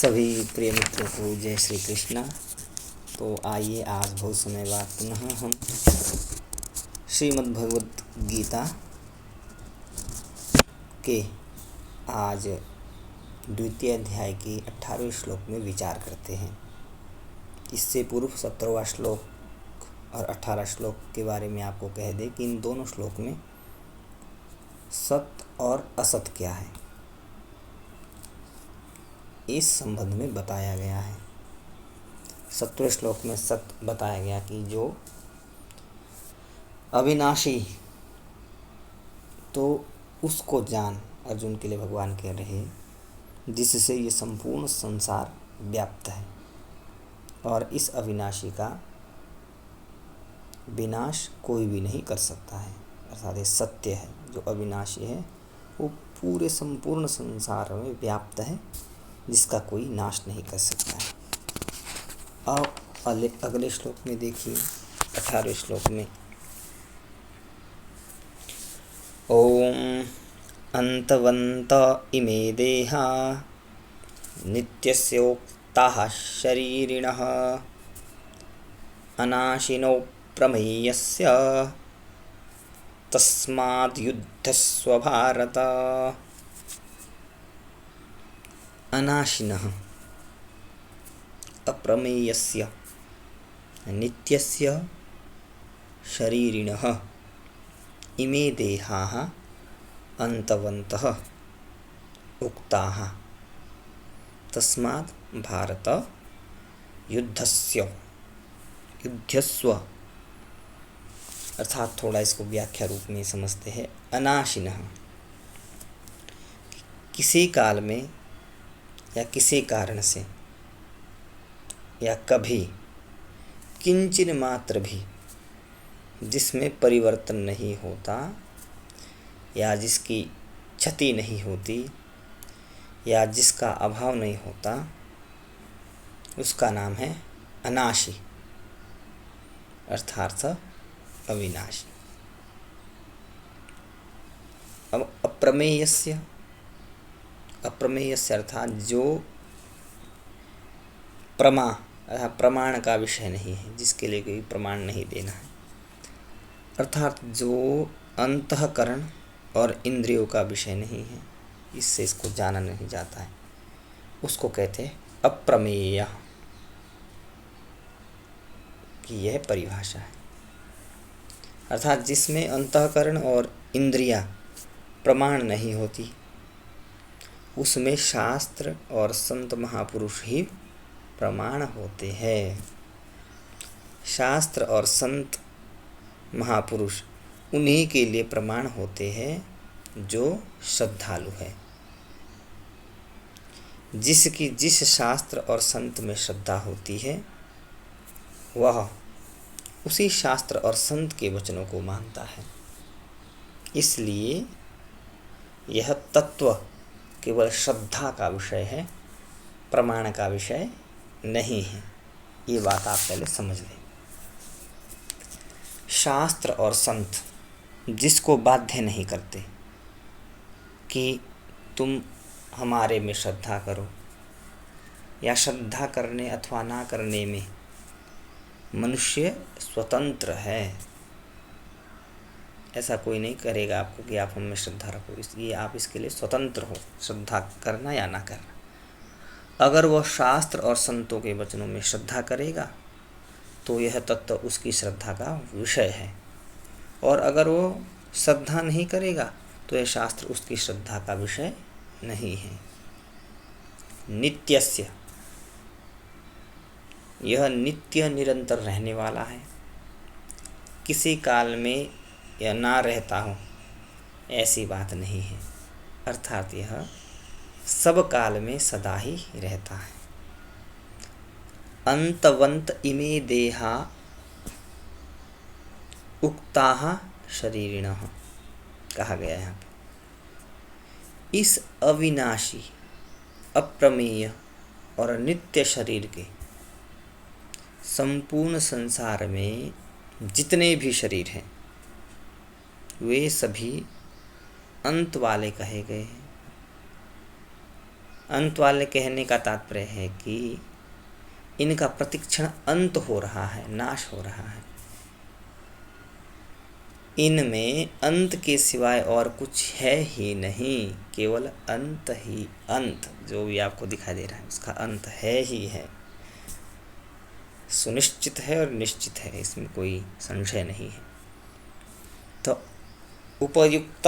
सभी प्रिय मित्रों को जय श्री कृष्णा। तो आइए आज बहुत समय बाद पुनः हम श्रीमद् भगवत गीता के आज द्वितीय अध्याय के 18वें श्लोक में विचार करते हैं। इससे पूर्व 17वां श्लोक और 18 श्लोक के बारे में आपको कह दें कि इन दोनों श्लोक में सत्य और असत क्या है, इस संबंध में बताया गया है। 17वें श्लोक में सत्य बताया गया कि जो अविनाशी, तो उसको जान, अर्जुन के लिए भगवान कह रहे, जिससे ये संपूर्ण संसार व्याप्त है और इस अविनाशी का विनाश कोई भी नहीं कर सकता है। अर्थात ये सत्य है, जो अविनाशी है वो पूरे संपूर्ण संसार में व्याप्त है, जिसका कोई नाश नहीं कर सकता है। अब अगले श्लोक में देखिए, 18वें श्लोक में ओम अंतवंत इमे देहा नित्यस्योक्ताः शरीरिणः अनाशिनो प्रमेयस्य तस्माद् युद्धस्व भारत। अनाशिनः अप्रमेयस्य नित्यस्य शरीरिणः इमे देहाः अन्तवन्तः उक्ताः तस्मात् भारत युद्धस्व। अर्थात थोड़ा इसको व्याख्या रूप में समझते हैं। अनाशिनः किसी काल में या किसी कारण से या कभी किंचिन मात्र भी जिसमें परिवर्तन नहीं होता या जिसकी क्षति नहीं होती या जिसका अभाव नहीं होता, उसका नाम है अनाशी, अर्थात अविनाशी। अब अप्रमेयस्य अर्थात जो प्रमाण का विषय नहीं है, जिसके लिए कोई प्रमाण नहीं देना है, अर्थात जो अंतःकरण और इंद्रियों का विषय नहीं है, इससे इसको जाना नहीं जाता है, उसको कहते हैं अप्रमेय, कि यह परिभाषा है। अर्थात जिसमें अंतःकरण और इंद्रियां प्रमाण नहीं होती, उसमें शास्त्र और संत महापुरुष ही प्रमाण होते हैं। शास्त्र और संत महापुरुष उन्हीं के लिए प्रमाण होते हैं जो श्रद्धालु है। जिसकी जिस शास्त्र और संत में श्रद्धा होती है, वह उसी शास्त्र और संत के वचनों को मानता है। इसलिए यह तत्व केवल श्रद्धा का विषय है, प्रमाण का विषय नहीं है। ये बात आप पहले समझ लें। शास्त्र और संत जिसको बाध्य नहीं करते कि तुम हमारे में श्रद्धा करो, या श्रद्धा करने अथवा ना करने में मनुष्य स्वतंत्र है, ऐसा कोई नहीं करेगा आपको कि आप हम में श्रद्धा रखो, इसलिए आप इसके लिए स्वतंत्र हो, श्रद्धा करना या ना करना। अगर वह शास्त्र और संतों के वचनों में श्रद्धा करेगा तो यह तत्व उसकी श्रद्धा का विषय है, और अगर वो श्रद्धा नहीं करेगा तो यह शास्त्र उसकी श्रद्धा का विषय नहीं है। नित्यस्य, यह नित्य निरंतर रहने वाला है, किसी काल में यह ना रहता हो ऐसी बात नहीं है। अर्थात यह सब काल में सदा ही रहता है। अंतवंत इमे देहा उक्ताः शरीरिणः कहा गया है यहाँ पे। इस अविनाशी, अप्रमेय और नित्य शरीर के संपूर्ण संसार में जितने भी शरीर हैं, वे सभी अंत वाले कहे गए हैं। अंत वाले कहने का तात्पर्य है कि इनका प्रतिक्षण अंत हो रहा है, नाश हो रहा है। इनमें अंत के सिवाय और कुछ है ही नहीं, केवल अंत ही अंत। जो भी आपको दिखाई दे रहा है उसका अंत है ही है, सुनिश्चित है और निश्चित है, इसमें कोई संशय नहीं है। तो उपयुक्त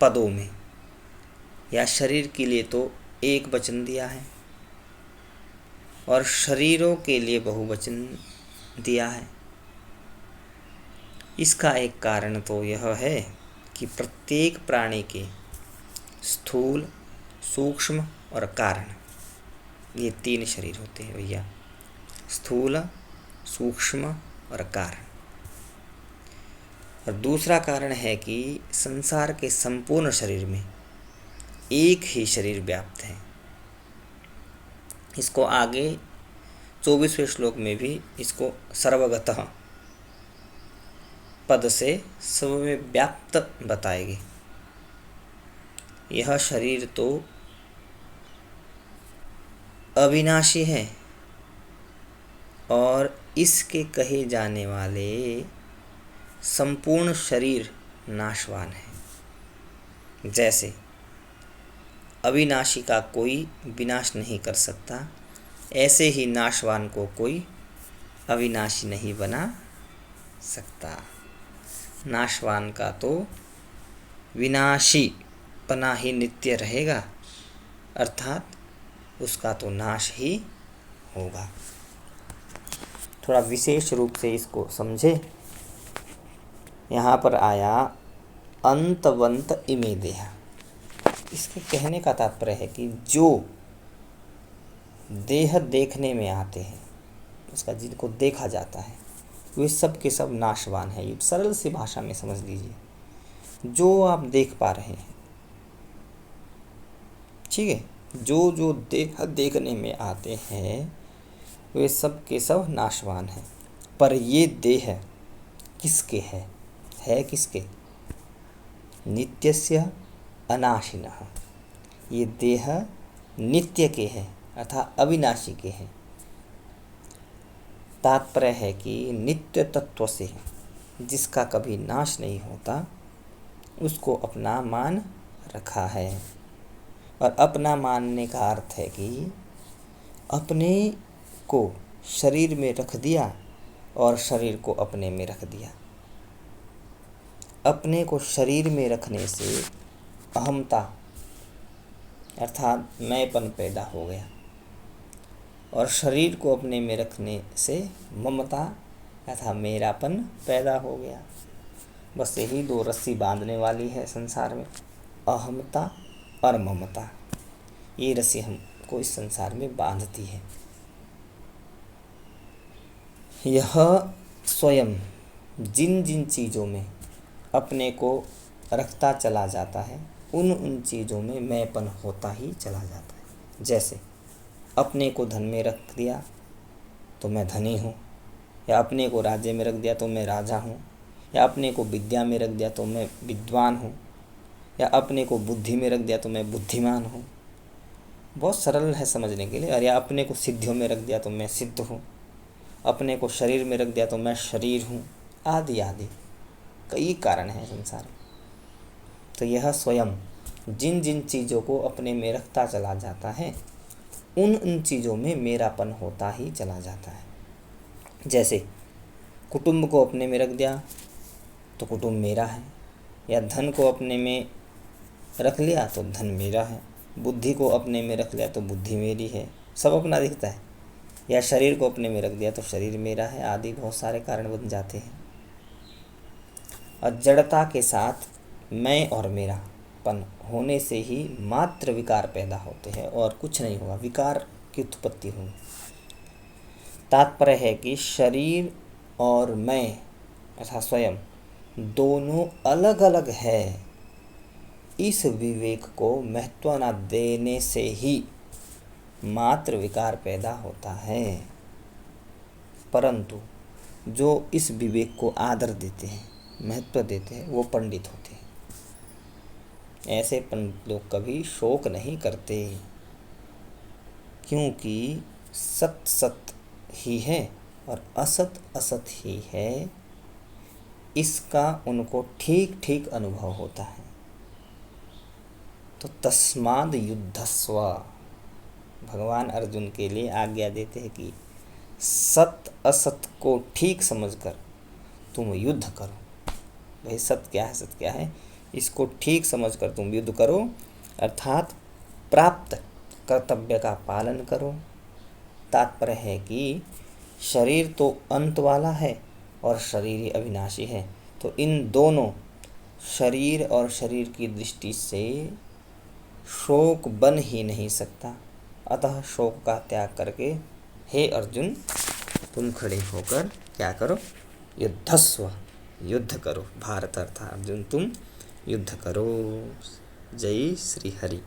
पदों में या शरीर के लिए तो एक वचन दिया है और शरीरों के लिए बहुवचन दिया है। इसका एक कारण तो यह है कि प्रत्येक प्राणी के स्थूल, सूक्ष्म और कारण, ये 3 शरीर होते हैं भैया, स्थूल, सूक्ष्म और कारण। और दूसरा कारण है कि संसार के संपूर्ण शरीर में एक ही शरीर व्याप्त है। इसको आगे 24वें श्लोक में भी इसको सर्वगतः पद से सब में व्याप्त बताएगी। यह शरीर तो अविनाशी है और इसके कहे जाने वाले संपूर्ण शरीर नाशवान है। जैसे अविनाशी का कोई विनाश नहीं कर सकता, ऐसे ही नाशवान को कोई अविनाशी नहीं बना सकता। नाशवान का तो विनाशी पना ही नित्य रहेगा, अर्थात उसका तो नाश ही होगा। थोड़ा विशेष रूप से इसको समझे। यहाँ पर आया अंतवंत इमे देह। इसके कहने का तात्पर्य है कि जो देह देखने में आते हैं, उसका जिनको देखा जाता है, वे सब के सब नाशवान है। ये सरल सी भाषा में समझ लीजिए। जो आप देख पा रहे हैं, ठीक है, जो जो देह देखने में आते हैं वे सब के सब नाशवान हैं। पर ये देह किसके है किसके? नित्यस्य अनाशिनः। ये देह नित्य के हैं अर्थात अविनाशी के हैं। तात्पर्य है कि नित्य तत्व से जिसका कभी नाश नहीं होता उसको अपना मान रखा है। और अपना मानने का अर्थ है कि अपने को शरीर में रख दिया और शरीर को अपने में रख दिया। अपने को शरीर में रखने से अहमता अर्थात मैंपन पैदा हो गया और शरीर को अपने में रखने से ममता अर्थात मेरापन पैदा हो गया। बस यही 2 रस्सी बांधने वाली है संसार में, अहमता और ममता। ये रस्सी हमको इस संसार में बांधती है। यह स्वयं जिन जिन चीज़ों में अपने को रखता चला जाता है उन चीज़ों में मैंपन होता ही चला जाता है। जैसे अपने को धन में रख दिया तो मैं धनी हूँ, या अपने को राज्य में रख दिया तो मैं राजा हूँ, या अपने को विद्या में रख दिया तो मैं विद्वान हूँ, या अपने को बुद्धि में रख दिया तो मैं बुद्धिमान हूँ। बहुत सरल है समझने के लिए। और या अपने को सिद्धियों में रख दिया तो मैं सिद्ध हूँ, अपने को शरीर में रख दिया तो मैं शरीर हूँ, आदि आदि कई कारण हैं संसार में। तो यह स्वयं जिन जिन चीज़ों को अपने में रखता चला जाता है उन चीज़ों में मेरापन होता ही चला जाता है। जैसे कुटुंब को अपने में रख दिया तो कुटुंब मेरा है, या धन को अपने में रख लिया तो धन मेरा है, बुद्धि को अपने में रख लिया तो बुद्धि मेरी है, सब अपना दिखता है। या शरीर को अपने में रख दिया तो शरीर मेरा है, आदि बहुत सारे कारण बन जाते हैं। और जड़ता के साथ मैं और मेरापन होने से ही मात्र विकार पैदा होते हैं और कुछ नहीं होगा, विकार की उत्पत्ति होगी। तात्पर्य है कि शरीर और मैं अर्थात स्वयं दोनों अलग अलग है, इस विवेक को महत्व न देने से ही मात्र विकार पैदा होता है। परंतु जो इस विवेक को आदर देते हैं, महत्व देते हैं, वो पंडित होते हैं। ऐसे पंडित लोग कभी शोक नहीं करते। क्योंकि सत सत ही है और असत असत ही है, इसका उनको ठीक ठीक अनुभव होता है। तो तस्माद युद्धस्व, भगवान अर्जुन के लिए आज्ञा देते हैं कि सत असत को ठीक समझकर तुम युद्ध करो। भाई सत्य क्या है, सत्य क्या है, इसको ठीक समझकर तुम युद्ध करो, अर्थात प्राप्त कर्तव्य का पालन करो। तात्पर्य है कि शरीर तो अंत वाला है और शरीर ही अविनाशी है, तो इन दोनों शरीर और शरीर की दृष्टि से शोक बन ही नहीं सकता। अतः शोक का त्याग करके हे अर्जुन तुम खड़े होकर क्या करो, युद्धस्व, युद्ध करो। भारत अर्थात अर्जुन तुम युद्ध करो। जय श्री हरि।